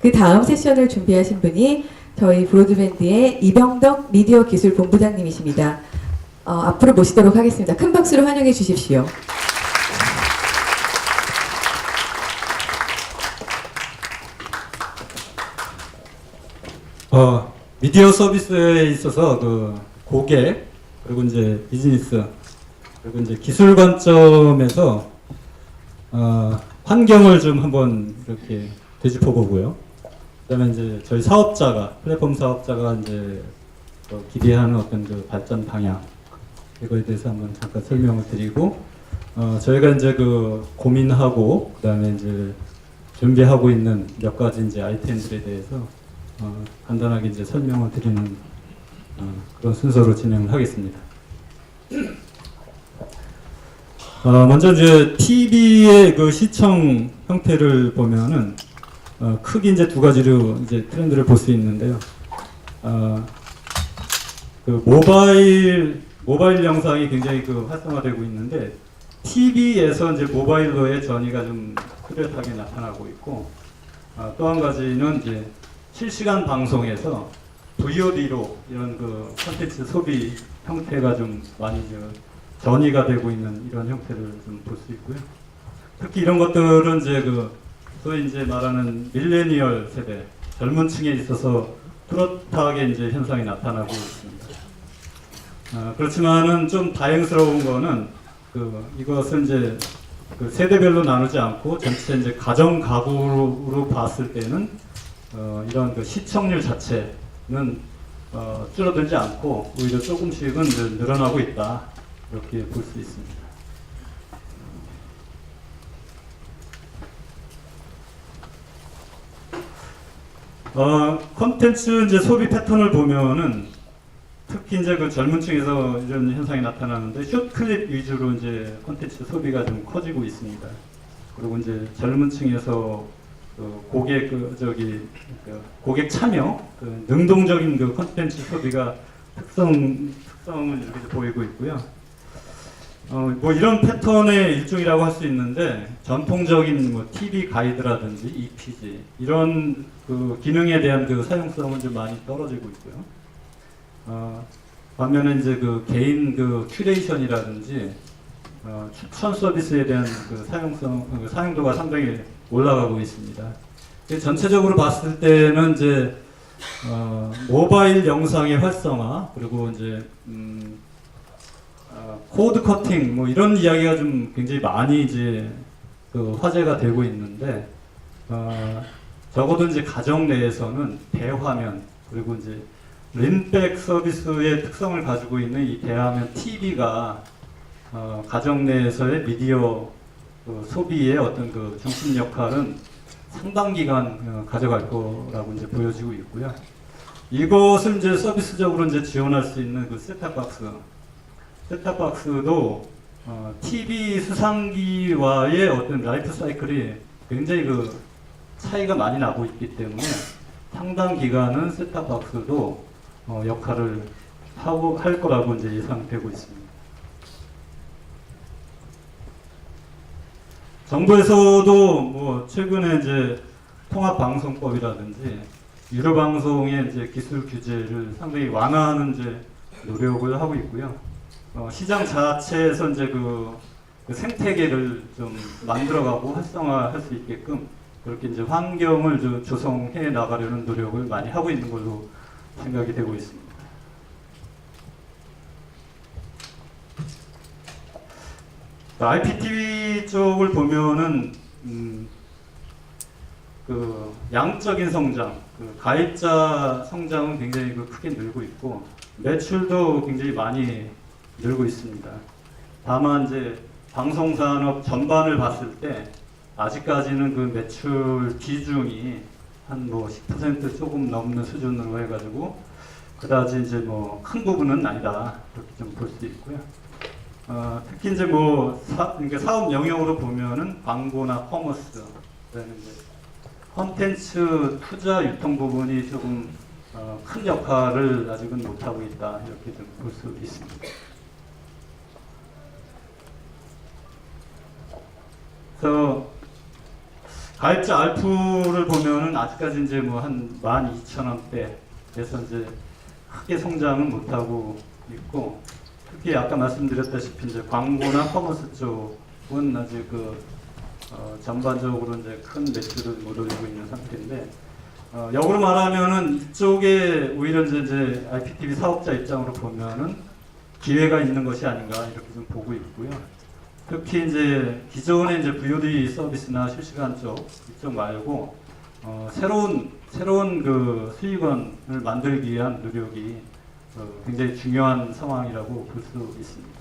그 다음 세션을 준비하신 분이 저희 브로드밴드의 이병덕 미디어 기술 본부장님이십니다. 앞으로 모시도록 하겠습니다. 큰 박수로 환영해 주십시오. 미디어 서비스에 있어서 그 고객 그리고 이제 비즈니스 그리고 이제 기술 관점에서 환경을 좀 한번 이렇게 되짚어 보고요. 그다음에 이제 저희 사업자가 플랫폼 사업자가 이제 기대하는 어떤 그 발전 방향 이거에 대해서 한번 잠깐 설명을 드리고 저희가 이제 그 고민하고 그다음에 이제 준비하고 있는 몇 가지 이제 아이템들에 대해서 간단하게 이제 설명을 드리는 그런 순서로 진행을 하겠습니다. 먼저 이제 TV의 그 시청 형태를 보면은 크게 이제 두 가지로 이제 트렌드를 볼 수 있는데요. 그 모바일 영상이 굉장히 그 활성화되고 있는데 TV에서 이제 모바일로의 전이가 좀 뚜렷하게 나타나고 있고 또 한 가지는 이제 실시간 방송에서 VOD로 이런 그 콘텐츠 소비 형태가 좀 많이 전이가 되고 있는 이런 형태를 좀 볼 수 있고요. 특히 이런 것들은 이제 소위 이제 말하는 밀레니얼 세대 젊은 층에 있어서 뚜렷하게 이제 현상이 나타나고 있습니다. 그렇지만은 좀 다행스러운 거는 이것은 이제 그 세대별로 나누지 않고 전체 이제 가정 가구로 봤을 때는 이런 그 시청률 자체는 줄어들지 않고 오히려 조금씩은 늘어나고 있다 이렇게 볼 수 있습니다. 콘텐츠 이제 소비 패턴을 보면은 특히 이제 그 젊은 층에서 이런 현상이 나타나는데 숏클립 위주로 이제 콘텐츠 소비가 좀 커지고 있습니다. 그리고 이제 젊은 층에서 고객 참여, 능동적인 그 콘텐츠 소비가 특성을 이렇게 보이고 있고요. 뭐 이런 패턴의 일종이라고 할 수 있는데 전통적인 뭐 TV 가이드라든지 EPG 이런 그 기능에 대한 그 사용성은 좀 많이 떨어지고 있고요. 반면에 이제 그 개인 그 큐레이션이라든지 추천 서비스에 대한 그 사용도가 상당히 올라가고 있습니다. 전체적으로 봤을 때는 이제 모바일 영상의 활성화 그리고 이제 코드 커팅 뭐 이런 이야기가 좀 굉장히 많이 이제 그 화제가 되고 있는데 적어도 이제 가정 내에서는 대화면 그리고 이제 린백 서비스의 특성을 가지고 있는 이 대화면 TV가 가정 내에서의 미디어 소비의 어떤 그 중심 역할은 상당 기간 가져갈 거라고 이제 보여지고 있고요. 이것을 이제 서비스적으로 이제 지원할 수 있는 그 셋탑박스도 TV 수상기와의 어떤 라이프 사이클이 굉장히 그 차이가 많이 나고 있기 때문에 상당 기간은 셋탑박스도 역할을 할 거라고 이제 예상되고 있습니다. 정부에서도 뭐 최근에 이제 통합방송법이라든지 유료 방송의 이제 기술 규제를 상당히 완화하는 이제 노력을 하고 있고요. 시장 자체에서 이제 그 생태계를 좀 만들어가고 활성화할 수 있게끔 그렇게 이제 환경을 조성해 나가려는 노력을 많이 하고 있는 걸로 생각이 되고 있습니다. IPTV 쪽을 보면은 그 양적인 성장, 그 가입자 성장은 굉장히 크게 늘고 있고 매출도 굉장히 많이 늘고 있습니다. 다만 이제 방송산업 전반을 봤을 때 아직까지는 그 매출 비중이 한 뭐 10% 조금 넘는 수준으로 해가지고 그다지 이제 뭐 큰 부분은 아니다 그렇게 좀 볼 수 있고요. 특히 이제 뭐 그러니까 사업 영역으로 보면은 광고나 커머스, 그다음에 이제 콘텐츠 투자 유통 부분이 조금 큰 역할을 아직은 못 하고 있다 이렇게 좀 볼 수 있습니다. 그래서 가입자 알프를 보면은 아직까지 이제 뭐 한 12,000원대에서 이제 크게 성장은 못하고 있고, 특히 아까 말씀드렸다시피 이제 광고나 커머스 쪽은 아직 전반적으로 이제 큰 매출을 못 올리고 있는 상태인데, 역으로 말하면은 이쪽에 오히려 이제 IPTV 사업자 입장으로 보면은 기회가 있는 것이 아닌가 이렇게 좀 보고 있고요. 특히 이제 기존의 이제 VOD 서비스나 실시간 이쪽 말고 새로운 그 수익원을 만들기 위한 노력이 굉장히 중요한 상황이라고 볼 수 있습니다.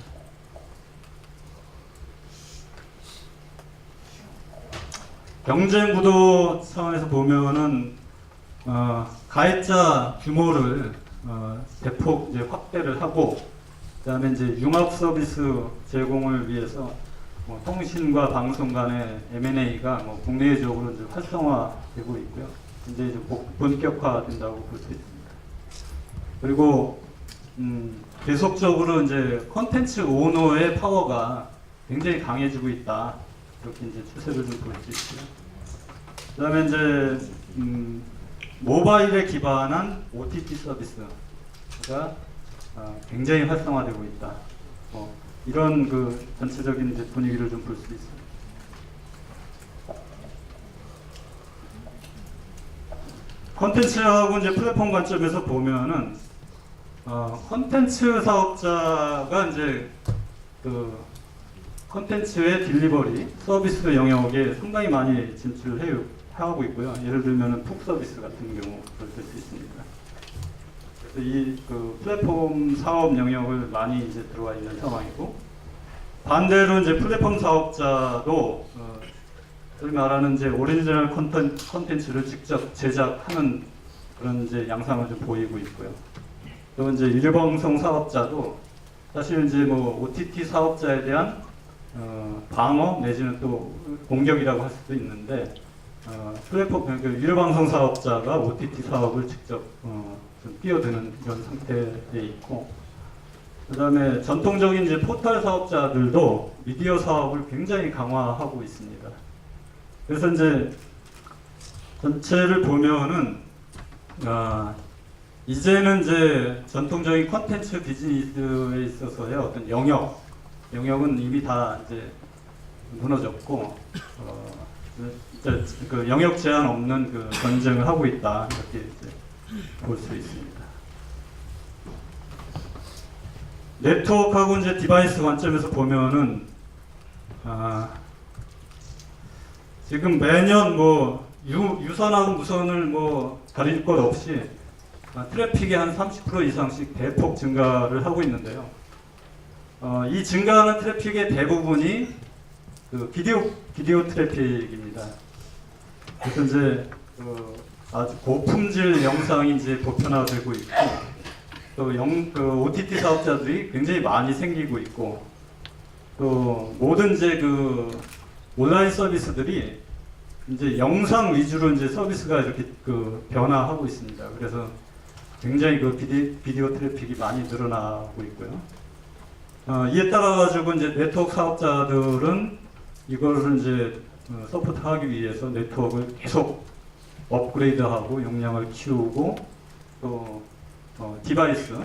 경쟁 구도 차원에서 보면은 가입자 규모를 대폭 이제 확대를 하고, 그다음에 이제 융합 서비스 제공을 위해서 통신과 방송 간의 M&A가 국내적으로 이제 활성화되고 있고요. 이제 본격화된다고 볼 수 있습니다. 그리고 계속적으로 이제 콘텐츠 오너의 파워가 굉장히 강해지고 있다. 이렇게 이제 추세를 좀 볼 수 있고요. 그다음에 이제 모바일에 기반한 OTT 서비스가 굉장히 활성화되고 있다. 이런 그 전체적인 이제 분위기를 좀 볼 수 있습니다. 콘텐츠하고 이제 플랫폼 관점에서 보면은 콘텐츠 사업자가 이제 그 콘텐츠의 딜리버리 서비스 영역에 상당히 많이 진출하고 있고요. 예를 들면은 톡 서비스 같은 경우 볼 수 있습니다. 이 그 플랫폼 사업 영역을 많이 이제 들어와 있는 상황이고, 반대로 이제 플랫폼 사업자도 소위 말하는 이제 오리지널 콘텐츠를 직접 제작하는 그런 이제 양상을 좀 보이고 있고요. 또 이제 일방송 사업자도 사실 이제 OTT 사업자에 대한 방어 내지는 또 공격이라고 할 수도 있는데, 플랫폼 그 일방송 사업자가 OTT 사업을 직접 좀 뛰어드는 이런 상태에 있고, 그다음에 전통적인 이제 포털 사업자들도 미디어 사업을 굉장히 강화하고 있습니다. 그래서 이제 전체를 보면은 이제는 이제 전통적인 콘텐츠 비즈니스에 있어서의 어떤 영역은 이미 다 이제 무너졌고, 이제 그 영역 제한 없는 그 전쟁을 하고 있다, 이렇게 이제 볼 수 있습니다. 네트워크하고 이제 디바이스 관점에서 보면은 지금 매년 유선하고 무선을 가릴 것 없이 트래픽이 한 30% 이상씩 대폭 증가를 하고 있는데요. 이 증가하는 트래픽의 대부분이 그 비디오 트래픽입니다. 그래서 이제 아주 고품질 영상이 이제 보편화되고 있고, 또 OTT 사업자들이 굉장히 많이 생기고 있고, 또 모든 이제 그 온라인 서비스들이 이제 영상 위주로 이제 서비스가 이렇게 그 변화하고 있습니다. 그래서 굉장히 그 비디오 트래픽이 많이 늘어나고 있고요. 이에 따라 가지고 이제 네트워크 사업자들은 이거를 이제 서포트하기 위해서 네트워크를 계속 업그레이드하고 용량을 키우고, 또 디바이스도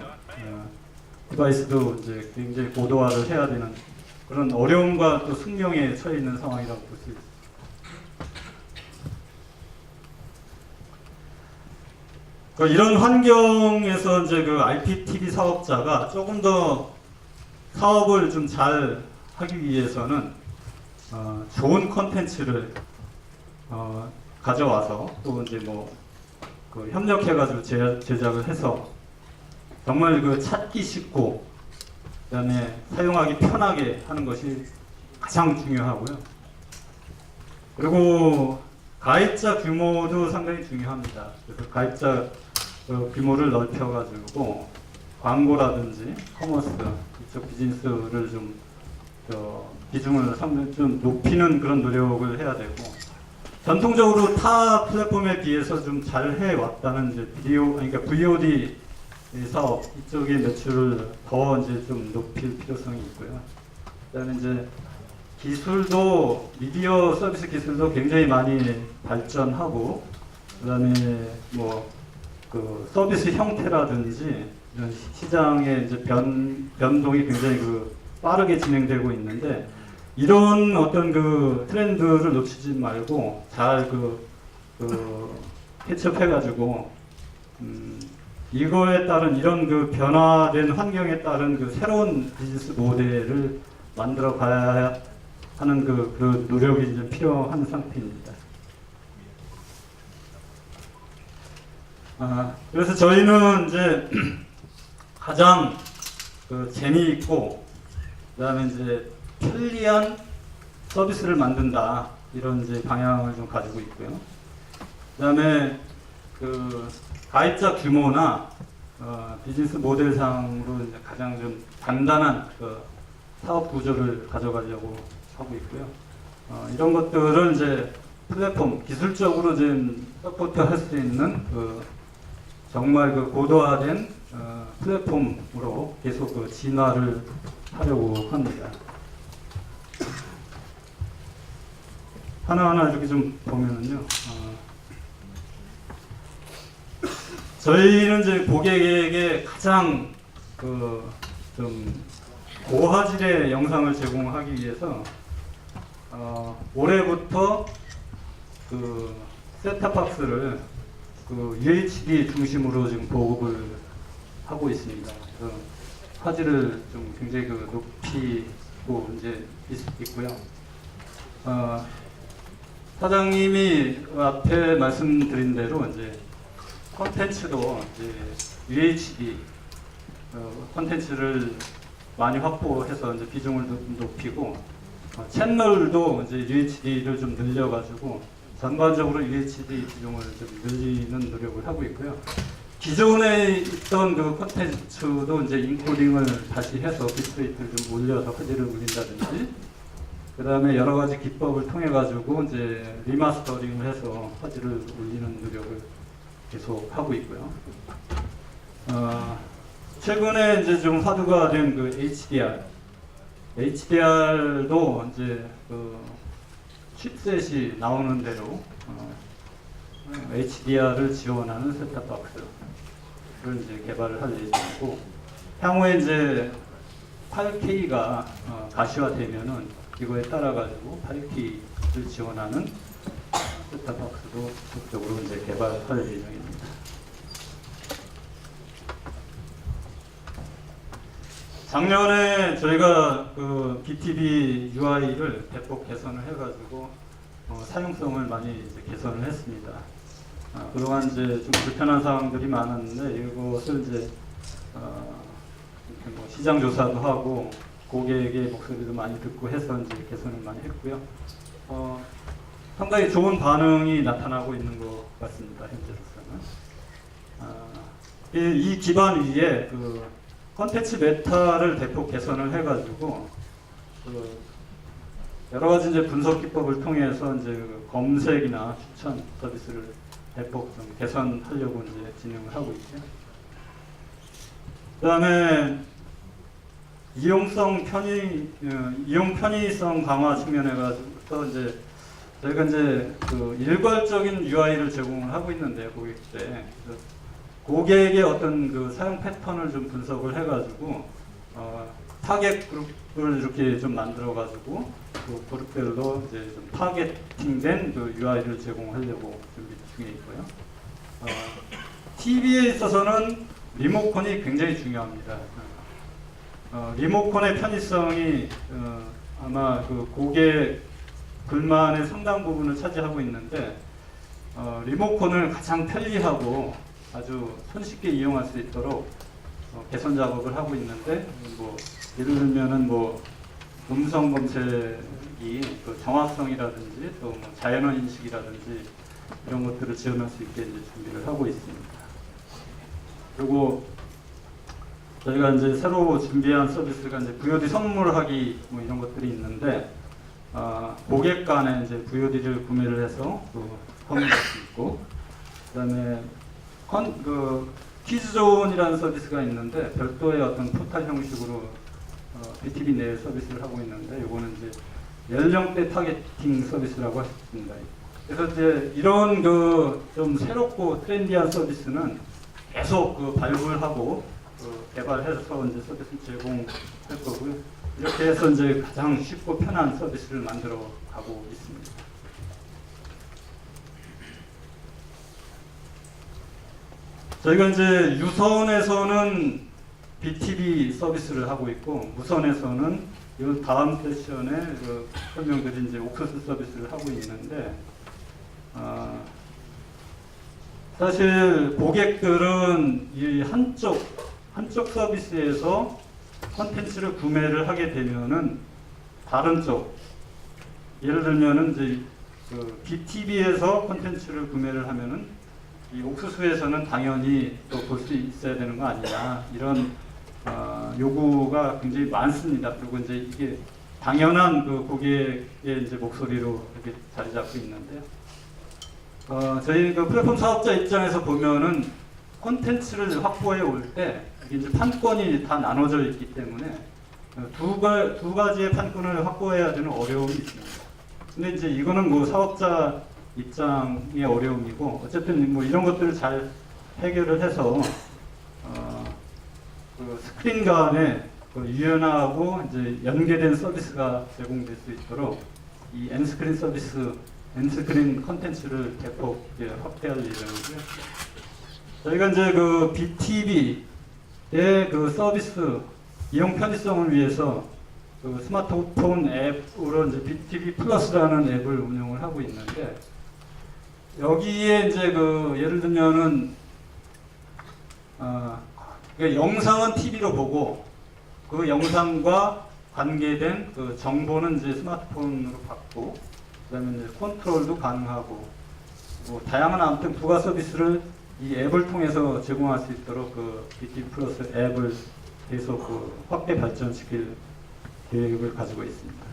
이제 굉장히 고도화를 해야 되는 그런 어려움과 또 숙명에 처해 있는 상황이라고 볼 수 있습니다. 이런 환경에서 이제 그 IPTV 사업자가 조금 더 사업을 좀 잘 하기 위해서는 좋은 콘텐츠를 가져와서 또 이제 그 협력해가지고 제작을 해서 정말 그 찾기 쉽고 그다음에 사용하기 편하게 하는 것이 가장 중요하고요. 그리고 가입자 규모도 상당히 중요합니다. 그래서 가입자 규모를 넓혀가지고 광고라든지 커머스 이쪽 비즈니스를 좀 비중을 상당히 좀 높이는 그런 노력을 해야 되고, 전통적으로 타 플랫폼에 비해서 좀 잘 해왔다는 이제 그러니까 VOD 사업 이쪽의 매출을 더 이제 좀 높일 필요성이 있고요. 그다음에 이제 기술도 미디어 서비스 기술도 굉장히 많이 발전하고 그다음에 뭐 그 서비스 형태라든지 이런 시장의 이제 변동이 굉장히 그 빠르게 진행되고 있는데 이런 어떤 그 트렌드를 놓치지 말고 잘 캐치업해가지고 이거에 따른 이런 그 변화된 환경에 따른 그 새로운 비즈니스 모델을 만들어 가야 하는 그 노력이 이제 필요한 상태입니다. 그래서 저희는 이제 가장 그 재미있고 그다음에 이제 편리한 서비스를 만든다 이런 이제 방향을 좀 가지고 있고요. 그다음에 그 가입자 규모나 비즈니스 모델상으로 이제 가장 좀 간단한 그 사업 구조를 가져가려고 하고 있고요. 이런 것들을 이제 플랫폼 기술적으로 좀 서포트할 수 있는 정말 그 고도화된 플랫폼으로 계속 그 진화를 하려고 합니다. 하나하나 이렇게 좀 보면은요. 저희는 이제 고객에게 가장 좀 고화질의 영상을 제공하기 위해서 올해부터 그 셋탑박스를 그 UHD 중심으로 지금 보급을 하고 있습니다. 그래서 화질을 좀 굉장히 그 높이고 이제 있고요. 사장님이 앞에 말씀드린 대로 이제 콘텐츠도 이제 UHD 콘텐츠를 많이 확보해서 이제 비중을 높이고 채널도 이제 UHD를 좀 늘려가지고 전반적으로 UHD 비중을 좀 늘리는 노력을 하고 있고요. 기존에 있던 그 콘텐츠도 이제 인코딩을 다시 해서 비트레이트를 좀 올려서 화질을 올린다든지, 그 다음에 여러 가지 기법을 통해 가지고 이제 리마스터링을 해서 화질을 올리는 노력을 계속 하고 있고요. 최근에 이제 좀 화두가 된 그 HDR도 이제 그 칩셋이 나오는 대로 HDR을 지원하는 셋탑박스를 이제 개발을 할 예정이고, 향후에 이제 8K가 가시화되면은 이거에 따라 가지고 8K를 지원하는 셋탑박스도 적극적으로 이제 개발할 예정입니다. 작년에 저희가 그 BTV UI를 대폭 개선을 해가지고 사용성을 많이 이제 개선을 했습니다. 그동안 이제 좀 불편한 사항들이 많았는데 이것을 이제 이렇게 뭐 시장 조사도 하고 고객의 목소리도 많이 듣고 해서 이제 개선을 많이 했고요. 상당히 좋은 반응이 나타나고 있는 것 같습니다. 현재로서는 이 기반 위에 그 콘텐츠 메타를 대폭 개선을 해가지고 여러 가지 이제 분석 기법을 통해서 이제 그 검색이나 추천 서비스를 대폭 좀 개선하려고 이제 진행을 하고 있죠. 그다음에 이용 편의성 강화 측면에 가서 이제 저희가 이제 그 일괄적인 UI를 제공을 하고 있는데 고객때 고객의 어떤 그 사용 패턴을 좀 분석을 해가지고 타겟 그룹을 이렇게 좀 만들어가지고 그 그룹별로 이제 좀 타겟팅된 그 UI를 제공하려고 준비 중에 있고요. TV에 있어서는 리모컨이 굉장히 중요합니다. 리모컨의 편의성이 아마 그 고객 불만의 상당 부분을 차지하고 있는데 리모컨을 가장 편리하고 아주 손쉽게 이용할 수 있도록 개선 작업을 하고 있는데, 뭐 예를 들면은 뭐 음성 검색이 그 정확성이라든지 또 뭐 자연어 인식이라든지 이런 것들을 지원할 수 있게 이제 준비를 하고 있습니다. 그리고 저희가 이제 새로 준비한 서비스가 이제 VOD 선물하기 뭐 이런 것들이 있는데, 고객 간에 이제 VOD를 구매를 해서 또 선물할 수 있고, 그다음에 퀴즈존이라는 서비스가 있는데 별도의 어떤 포탈 형식으로 BTV 내에 서비스를 하고 있는데, 이거는 이제 연령대 타겟팅 서비스라고 할 수 있습니다. 그래서 이제 이런 그 좀 새롭고 트렌디한 서비스는 계속 그 발굴하고 개발해서 이제 서비스 제공할 거고요. 이렇게 해서 이제 가장 쉽고 편한 서비스를 만들어 가고 있습니다. 저희가 이제 유선에서는 BTV 서비스를 하고 있고 무선에서는 이 다음 세션에 그 설명드린 이제 옥수수 서비스를 하고 있는데 사실 고객들은 이 한쪽 서비스에서 콘텐츠를 구매를 하게 되면은 다른 쪽 예를 들면은 이제 그 BTV에서 콘텐츠를 구매를 하면은 이 옥수수에서는 당연히 또 볼 수 있어야 되는 거 아니냐 이런 요구가 굉장히 많습니다. 그리고 이제 이게 당연한 그 고객의 이제 목소리로 이렇게 자리 잡고 있는데요. 저희 그 플랫폼 사업자 입장에서 보면은 콘텐츠를 확보해 올 때 이제 판권이 다 나눠져 있기 때문에 두 가지의 판권을 확보해야 되는 어려움이 있습니다. 근데 이제 이거는 뭐 사업자 입장의 어려움이고 어쨌든 뭐 이런 것들을 잘 해결을 해서 그 스크린 간에 그 유연하고 이제 연계된 서비스가 제공될 수 있도록 이 N스크린 서비스, N스크린 컨텐츠를 대폭 확대할 예정이고요. 저희가 이제 그 BTV의 그 서비스 이용 편의성을 위해서 그 스마트폰 앱으로 이제 BTV 플러스라는 앱을 운영을 하고 있는데 여기에 이제 그 예를 들면은 그러니까 영상은 TV로 보고 그 영상과 관계된 그 정보는 이제 스마트폰으로 받고 그다음에 이제 컨트롤도 가능하고 뭐 다양한 아무튼 부가 서비스를 이 앱을 통해서 제공할 수 있도록 그 BTV 플러스 앱을 계속 그 확대 발전시킬 계획을 가지고 있습니다.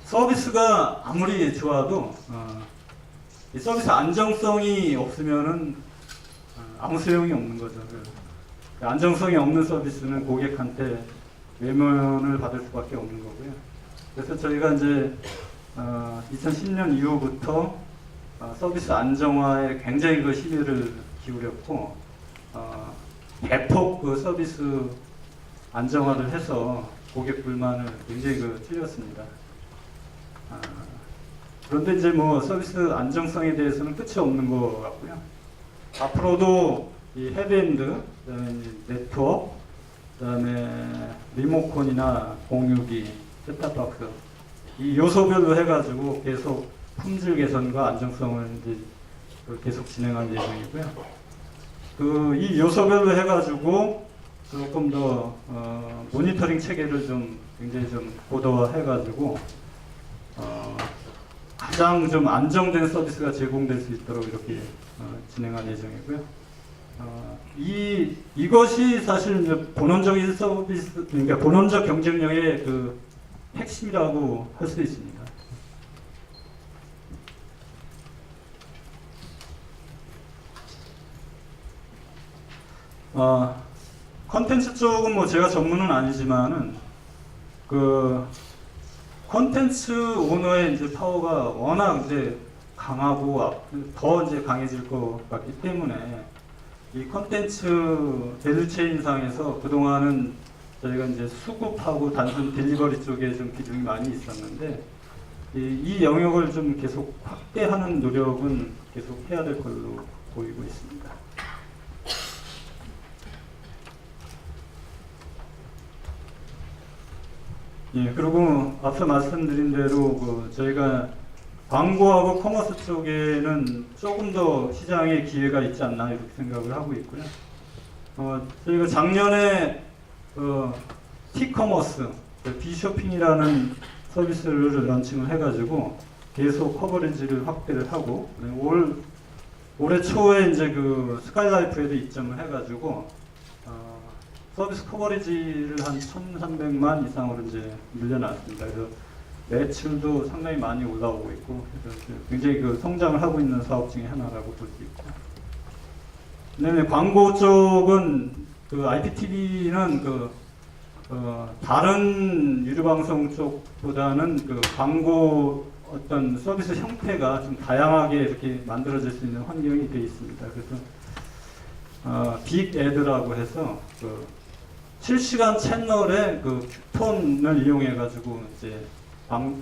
서비스가 아무리 좋아도 이 서비스 안정성이 없으면은 아무 소용이 없는 거죠. 안정성이 없는 서비스는 고객한테 외면을 받을 수밖에 없는 거고요. 그래서 저희가 이제 2010년 이후부터 서비스 안정화에 굉장히 그 심혈을 기울였고 대폭 그 서비스 안정화를 해서 고객 불만을 굉장히 그 줄였습니다. 그런데 이제 뭐 서비스 안정성에 대해서는 끝이 없는 것 같고요. 앞으로도 이 헤드엔드, 그다음에 네트워크, 그다음에 리모컨이나 공유기, 셋탑박스 이 요소별로 해가지고 계속 품질 개선과 안정성을 이제 계속 진행할 예정이고요. 그 이 요소별로 해가지고 조금 더 모니터링 체계를 좀 굉장히 좀 고도화해가지고 가장 좀 안정된 서비스가 제공될 수 있도록 이렇게 진행할 예정이고요. 이것이 사실 이제 본원적인 서비스, 그러니까 본원적 경쟁력의 그 핵심이라고 할 수 있습니다. 컨텐츠 쪽은 뭐 제가 전문은 아니지만은 그 컨텐츠 오너의 이제 파워가 워낙 이제 강하고 더 이제 강해질 것 같기 때문에 이 컨텐츠 밸류체인상에서 그동안은 저희가 이제 수급하고 단순 딜리버리 쪽에 좀 비중이 많이 있었는데 이 영역을 좀 계속 확대하는 노력은 계속 해야 될 걸로 보이고 있습니다. 예, 그리고 앞서 말씀드린 대로 그 저희가 광고하고 커머스 쪽에는 조금 더 시장에 기회가 있지 않나 이렇게 생각을 하고 있고요. 저희가 작년에 티커머스, 비쇼핑이라는 서비스를 런칭을 해가지고 계속 커버리지를 확대를 하고 올해 초에 이제 그 스카이라이프에도 입점을 해가지고 서비스 커버리지를 한 1,300만 이상으로 이제 늘려놨습니다. 그래서 매출도 상당히 많이 올라오고 있고, 그래서 굉장히 그 성장을 하고 있는 사업 중에 하나라고 볼 수 있고. 그다음에 광고 쪽은 그 IPTV는 그 다른 유료방송 쪽보다는 그 광고 어떤 서비스 형태가 좀 다양하게 이렇게 만들어질 수 있는 환경이 되어 있습니다. 그래서 빅 애드라고 해서 그 실시간 채널의 그 큐폰을 이용해 가지고 이제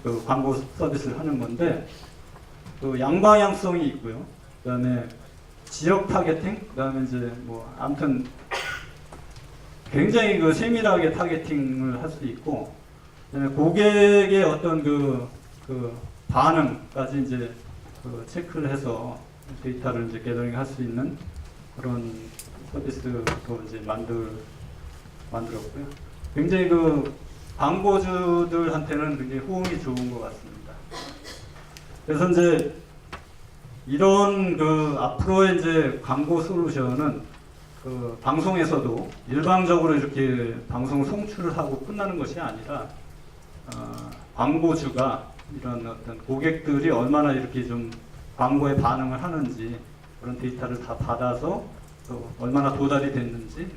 그 광고 서비스를 하는 건데 그 양방향성이 있고요. 그다음에 지역 타겟팅, 그다음에 이제 뭐 아무튼 굉장히 그 세밀하게 타겟팅을 할 수 있고, 그다음에 고객의 어떤 그 반응까지 이제 그 체크를 해서 데이터를 이제 게더링 할 수 있는 그런 서비스도 이제 만들었고요. 굉장히 그 광고주들한테는 굉장히 호응이 좋은 것 같습니다. 그래서 이제 이런 그 앞으로의 이제 광고 솔루션은 그 방송에서도 일방적으로 이렇게 방송 송출을 하고 끝나는 것이 아니라 광고주가 이런 어떤 고객들이 얼마나 이렇게 좀 광고에 반응을 하는지 그런 데이터를 다 받아서 또 얼마나 도달이 됐는지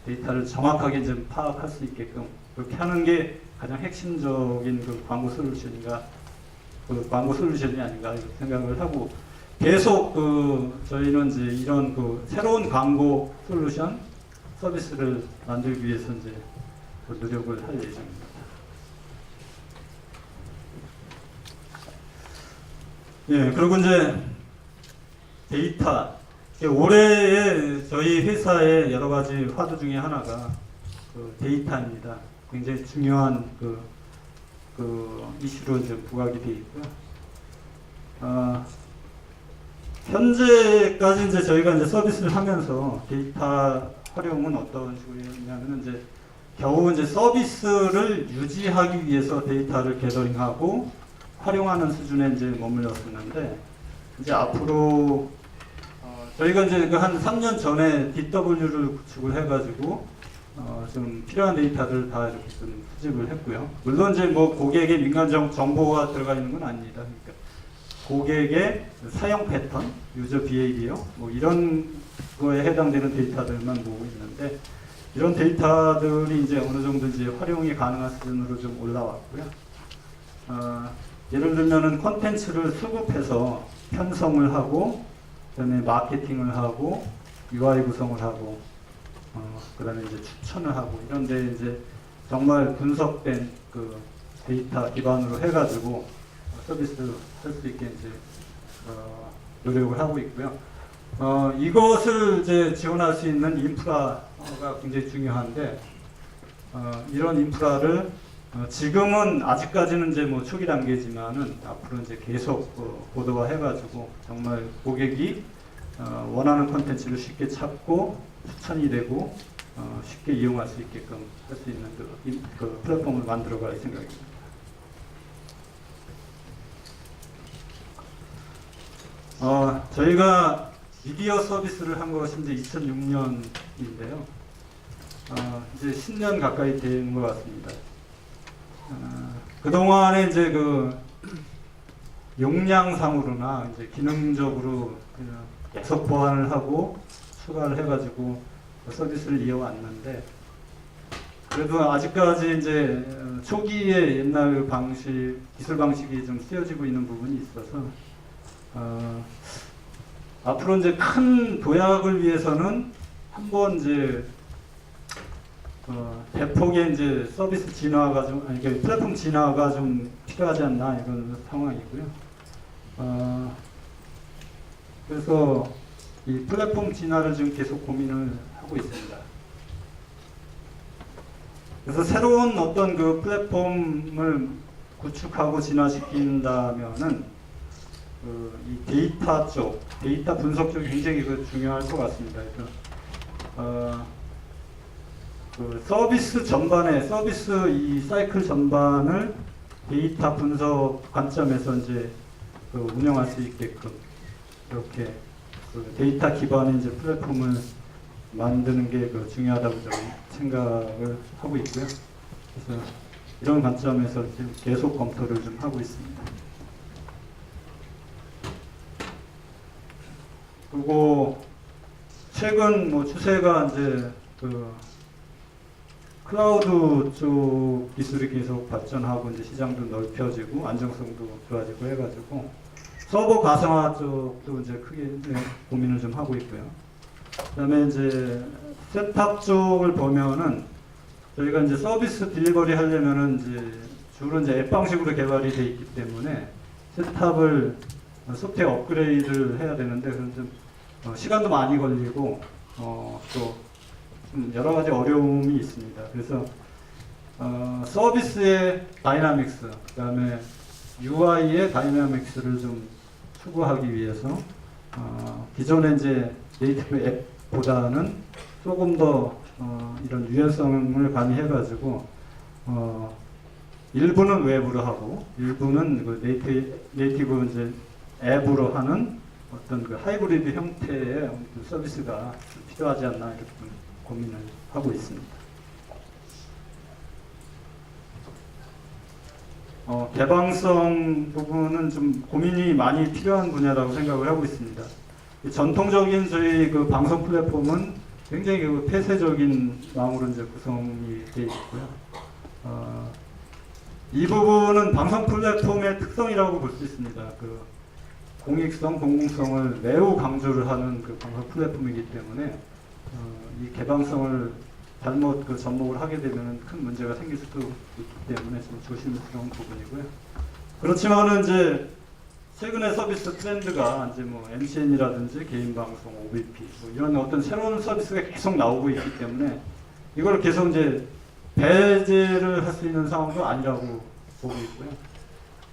데이터를 정확하게 이제 파악할 수 있게끔 그렇게 하는 게 가장 핵심적인 그 광고 솔루션인가 그 광고 솔루션이 아닌가 이렇게 생각을 하고 계속 그 저희는 이제 이런 그 새로운 광고 솔루션 서비스를 만들기 위해서 이제 그 노력을 할 예정입니다. 예, 그리고 이제 데이터 올해의 저희 회사의 여러 가지 화두 중에 하나가 그 데이터입니다. 굉장히 중요한 그 이슈로 이제 부각이 되어 있고요. 현재까지 이제 저희가 이제 서비스를 하면서 데이터 활용은 어떤 식으로냐면 이제 겨우 이제 서비스를 유지하기 위해서 데이터를 게더링하고 활용하는 수준에 이제 머물렀었는데 이제 앞으로 저희가 이제 그 한 3년 전에 DW를 구축을 해가지고 좀 필요한 데이터들 다 이렇게 좀 수집을 했고요. 물론 이제 뭐 고객의 민간 정보가 들어가 있는 건 아닙니다. 그러니까 고객의 사용 패턴, 유저 비헤이비어 뭐 이런 거에 해당되는 데이터들만 모으고 있는데 이런 데이터들이 이제 어느 정도 이제 활용이 가능한 수준으로 좀 올라왔고요. 예를 들면은 콘텐츠를 수급해서 편성을 하고 그다음에 마케팅을 하고 UI 구성을 하고 그다음에 이제 추천을 하고 이런데 이제 정말 분석된 그 데이터 기반으로 해가지고 서비스 할 수 있게 이제 노력을 하고 있고요. 이것을 이제 지원할 수 있는 인프라가 굉장히 중요한데 이런 인프라를 지금은 아직까지는 이제 뭐 초기 단계지만은 앞으로 이제 계속 고도화 해가지고 정말 고객이 원하는 콘텐츠를 쉽게 찾고 추천이 되고 쉽게 이용할 수 있게끔 할 수 있는 그 플랫폼을 만들어갈 생각입니다. 저희가 미디어 서비스를 한 것이 이제 2006년인데요. 이제 10년 가까이 된 것 같습니다. 그동안에 이제 그 용량상으로나 이제 기능적으로 계속 보완을 하고 추가를 해가지고 서비스를 이어왔는데 그래도 아직까지 이제 초기에 옛날 방식, 기술 방식이 좀 쓰여지고 있는 부분이 있어서 앞으로 이제 큰 도약을 위해서는 한번 이제 대폭의 이제 서비스 진화가 좀 아니 플랫폼 진화가 좀 필요하지 않나 이런 상황이고요. 그래서 이 플랫폼 진화를 지금 계속 고민을 하고 있습니다. 그래서 새로운 어떤 그 플랫폼을 구축하고 진화시킨다면은 이 데이터 쪽, 데이터 분석 쪽이 굉장히 중요할 것 같습니다. 그래서 그 서비스 전반에 서비스 이 사이클 전반을 데이터 분석 관점에서 이제 운영할 수 있게끔 이렇게 데이터 기반의 이제 플랫폼을 만드는 게 중요하다고 저는 생각을 하고 있고요. 그래서 이런 관점에서 지금 계속 검토를 좀 하고 있습니다. 그리고 최근 뭐 추세가 이제 클라우드 쪽 기술이 계속 발전하고 이제 시장도 넓혀지고 안정성도 좋아지고 해가지고 서버 가상화 쪽도 이제 크게 이제 고민을 좀 하고 있고요. 그다음에 이제 세탑 쪽을 보면은 저희가 이제 서비스 딜리버리 하려면은 이제 주로 이제 앱 방식으로 개발이 돼 있기 때문에 세탑을 소프트웨어 업그레이드를 해야 되는데 그런 좀 시간도 많이 걸리고 또 좀 여러 가지 어려움이 있습니다. 그래서 서비스의 다이나믹스, 그다음에 UI의 다이나믹스를 좀 추구하기 위해서 기존의 이제 네이티브 앱보다는 조금 더 이런 유연성을 가미해가지고 일부는 웹으로 하고 일부는 그 네이티브 이제 앱으로 하는 어떤 그 하이브리드 형태의 그 서비스가 필요하지 않나 이렇게 좀 고민을 하고 있습니다. 개방성 부분은 좀 고민이 많이 필요한 분야라고 생각을 하고 있습니다. 전통적인 저희 그 방송 플랫폼은 굉장히 그 폐쇄적인 마음으로 이제 구성이 되어 있고요. 이 부분은 방송 플랫폼의 특성이라고 볼 수 있습니다. 그 공익성, 공공성을 매우 강조를 하는 그 방송 플랫폼이기 때문에 이 개방성을 잘못 그 접목을 하게 되면 큰 문제가 생길 수도 있기 때문에 좀 조심스러운 부분이고요. 그렇지만은 이제 최근의 서비스 트렌드가 이제 뭐 MCN이라든지 개인 방송, OBP 뭐 이런 어떤 새로운 서비스가 계속 나오고 있기 때문에 이걸 계속 이제 배제를 할 수 있는 상황도 아니라고 보고 있고요.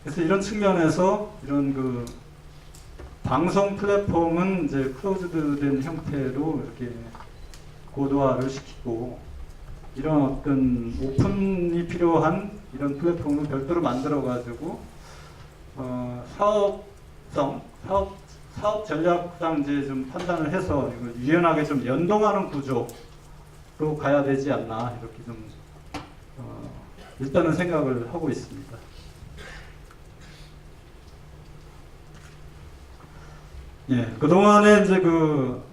그래서 이런 측면에서 이런 그 방송 플랫폼은 이제 클로즈드된 형태로 이렇게 고도화를 시키고 이런 어떤 오픈이 필요한 이런 플랫폼을 별도로 만들어 가지고 사업 전략상 이제 좀 판단을 해서 이걸 유연하게 좀 연동하는 구조로 가야 되지 않나 이렇게 좀 일단은 생각을 하고 있습니다. 예, 그동안에 이제 그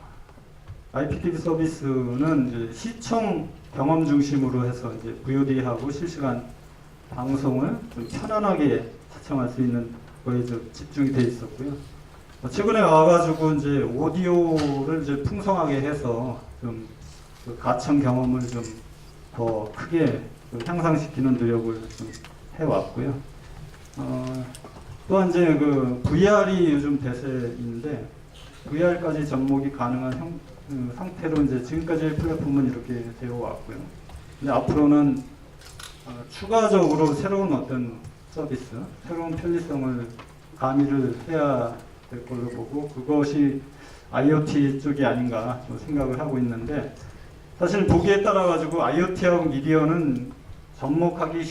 IPTV 서비스는 이제 시청 경험 중심으로 해서 이제 VOD하고 실시간 방송을 좀 편안하게 시청할 수 있는 거에 좀 집중이 돼 있었고요. 최근에 와가지고 이제 오디오를 이제 풍성하게 해서 좀 그 가청 경험을 좀 더 크게 향상시키는 노력을 좀 해왔고요. 또한 이제 그 VR이 요즘 대세인데 VR까지 접목이 가능한 상태로 이제 지금까지의 플랫폼은 이렇게 되어 왔고요. 근데 앞으로는 추가적으로 새로운 어떤 서비스, 새로운 편리성을 가미를 해야 될 걸로 보고 그것이 IoT 쪽이 아닌가 생각을 하고 있는데 사실 보기에 따라 가지고 IoT하고 미디어는 접목하기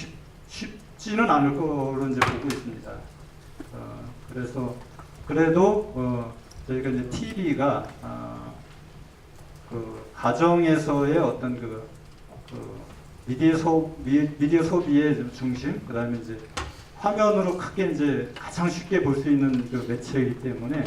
쉽지는 않을 거로 이제 보고 있습니다. 그래서 그래도 저희가 이제 TV가 그 가정에서의 어떤 그 미디어 소비의 중심, 그다음에 이제 화면으로 크게 이제 가장 쉽게 볼 수 있는 그 매체이기 때문에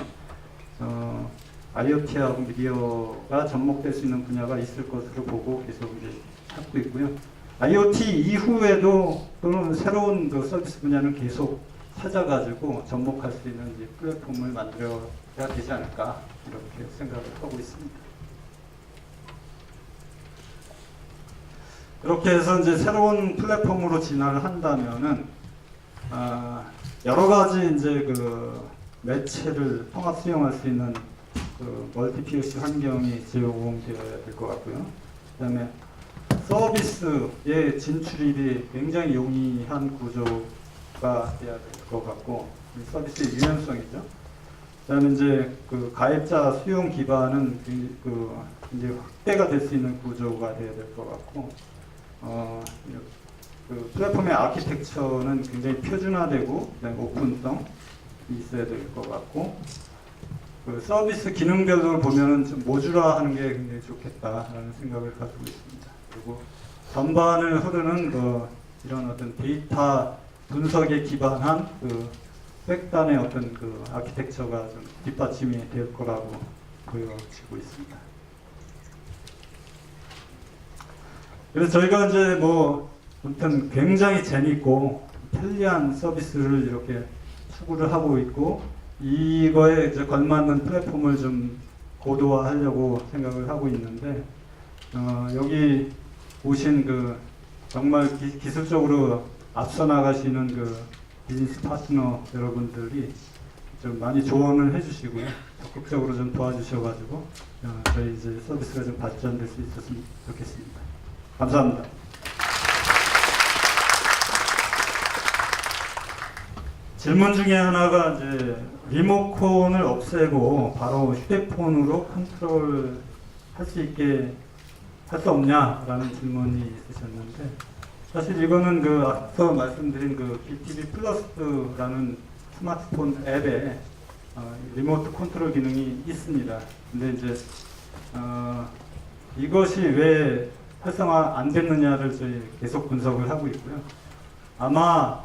IoT하고 미디어가 접목될 수 있는 분야가 있을 것으로 보고 계속 이제 찾고 있고요. IoT 이후에도 또는 새로운 그 서비스 분야는 계속 찾아가지고 접목할 수 있는 이제 플랫폼을 만들어야 되지 않을까 이렇게 생각을 하고 있습니다. 그렇게 해서 이제 새로운 플랫폼으로 진화를 한다면은 여러 가지 이제 그 매체를 통합 수용할 수 있는 그 멀티 POC 환경이 제공되어야 될 것 같고요. 그다음에 서비스의 진출입이 굉장히 용이한 구조가 돼야 될 것 같고 서비스의 유연성이죠. 그다음에 이제 그 가입자 수용 기반은 그 이제 확대가 될 수 있는 구조가 돼야 될 것 같고 그 플랫폼의 아키텍처는 굉장히 표준화되고 그다음에 오픈성이 있어야 될 것 같고 그 서비스 기능별로 보면은 좀 모듈화하는 게 굉장히 좋겠다라는 생각을 가지고 있습니다. 그리고 전반을 흐르는 그 이런 어떤 데이터 분석에 기반한 그 백단의 어떤 그 아키텍처가 좀 뒷받침이 될 거라고 보여지고 있습니다. 그래서 저희가 이제 뭐 아무튼 굉장히 재밌고 편리한 서비스를 이렇게 추구를 하고 있고 이거에 이제 걸맞는 플랫폼을 좀 고도화하려고 생각을 하고 있는데 여기 오신 그 정말 기술적으로 앞서 나가시는 그 비즈니스 파트너 여러분들이 좀 많이 조언을 해주시고요. 적극적으로 좀 도와주셔가지고 저희 이제 서비스가 좀 발전될 수 있었으면 좋겠습니다. 감사합니다. 질문 중에 하나가 이제 리모컨을 없애고 바로 휴대폰으로 컨트롤 할 수 있게 할 수 없냐라는 질문이 있으셨는데 사실 이거는 그 앞서 말씀드린 그 BTV 플러스라는 스마트폰 앱에 리모트 컨트롤 기능이 있습니다. 근데 이제 이것이 왜 활성화 안 됐느냐를 저희 계속 분석을 하고 있고요. 아마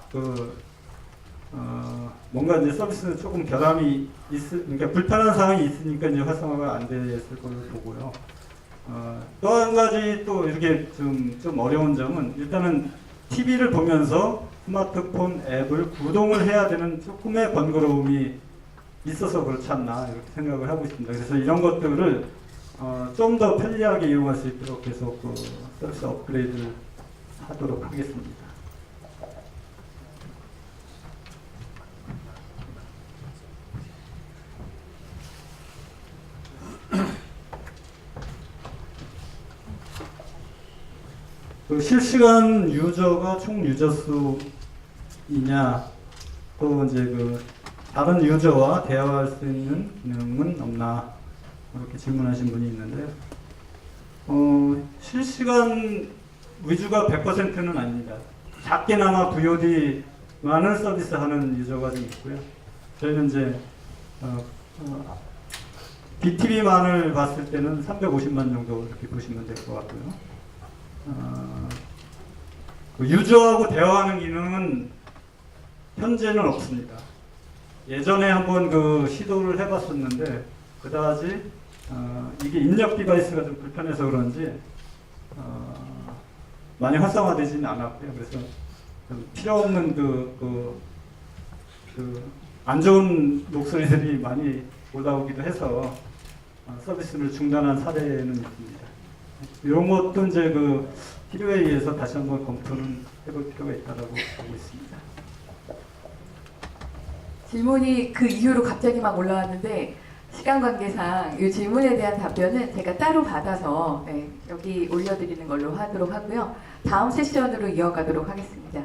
뭔가 이제 서비스 조금 결함이 그러니까 불편한 사항이 있으니까 이제 활성화가 안 됐을 걸로 보고요. 또 한 가지 또 이렇게 좀 어려운 점은 일단은 TV를 보면서 스마트폰 앱을 구동을 해야 되는 조금의 번거로움이 있어서 그렇지 않나 이렇게 생각을 하고 있습니다. 그래서 이런 것들을 좀 더 편리하게 이용할 수 있도록 계속 그 서비스 업그레이드를 하도록 하겠습니다. 그 실시간 유저가 총 유저 수이냐 또 이제 그 다른 유저와 대화할 수 있는 기능은 없나 이렇게 질문하신 분이 있는데 실시간 위주가 100%는 아닙니다. 작게나마 VOD만을 서비스하는 유저가 좀 있고요. 저희는 이제 BTV만을 봤을 때는 350만 정도 이렇게 보시면 될 것 같고요. 그 유저하고 대화하는 기능은 현재는 없습니다. 예전에 한번 그 시도를 해봤었는데 그다지 이게 입력 디바이스가 좀 불편해서 그런지 많이 활성화되지는 않았고요. 그래서 좀 필요 없는 안 좋은 목소리들이 많이 올라오기도 해서 서비스를 중단한 사례는 있습니다. 이런 것도 이제 그 필요에 의해서 다시 한번 검토는 해볼 필요가 있다고 보고 있습니다. 질문이 그 이후로 갑자기 막 올라왔는데 시간 관계상 이 질문에 대한 답변은 제가 따로 받아서 여기 올려드리는 걸로 하도록 하고요. 다음 세션으로 이어가도록 하겠습니다.